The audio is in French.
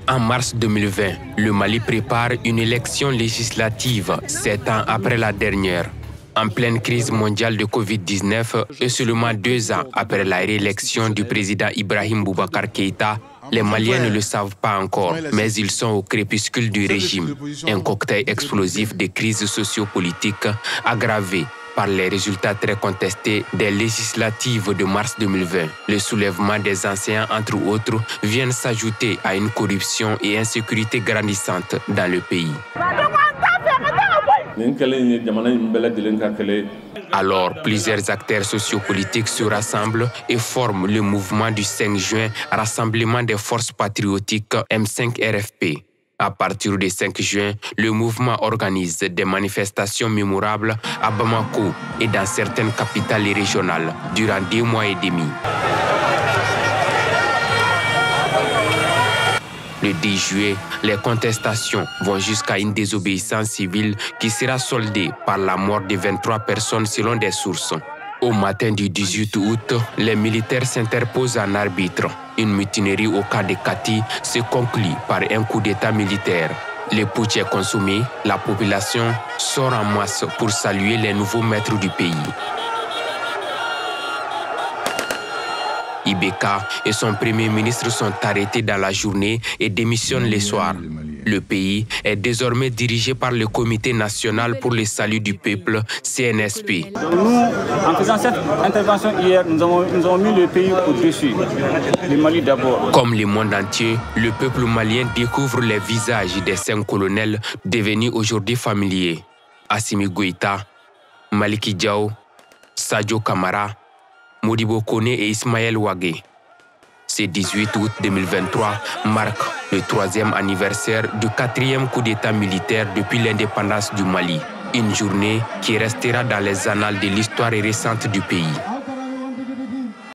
En mars 2020, le Mali prépare une élection législative 7 ans après la dernière. En pleine crise mondiale de Covid-19 et seulement 2 ans après la réélection du président Ibrahim Boubacar Keïta, les Maliens ne le savent pas encore, mais ils sont au crépuscule du régime. Un cocktail explosif de crises sociopolitiques aggravé par les résultats très contestés des législatives de mars 2020. Le soulèvement des enseignants, entre autres, viennent s'ajouter à une corruption et insécurité grandissante dans le pays. Alors, plusieurs acteurs sociopolitiques se rassemblent et forment le mouvement du 5 juin, Rassemblement des forces patriotiques M5 RFP. À partir du 5 juin, le mouvement organise des manifestations mémorables à Bamako et dans certaines capitales régionales durant 2 mois et demi. Le 10 juillet, les contestations vont jusqu'à une désobéissance civile qui sera soldée par la mort de 23 personnes selon des sources. Au matin du 18 août, les militaires s'interposent en arbitre. Une mutinerie au camp de Kati se conclut par un coup d'état militaire. Le putsch est consommé, la population sort en masse pour saluer les nouveaux maîtres du pays. Ibeka et son premier ministre sont arrêtés dans la journée et démissionnent le soir. Le pays est désormais dirigé par le Comité national pour le salut du peuple, CNSP. Nous, en faisant cette intervention hier, nous avons mis le pays au-dessus, le Mali d'abord. Comme le monde entier, le peuple malien découvre les visages des 5 colonels devenus aujourd'hui familiers. Assimi Goïta, Maliki Diao, Sadio Kamara, Modibo Kone et Ismaël Ouagé. Ce 18 août 2023 marque le 3e anniversaire du 4e coup d'état militaire depuis l'indépendance du Mali. Une journée qui restera dans les annales de l'histoire récente du pays.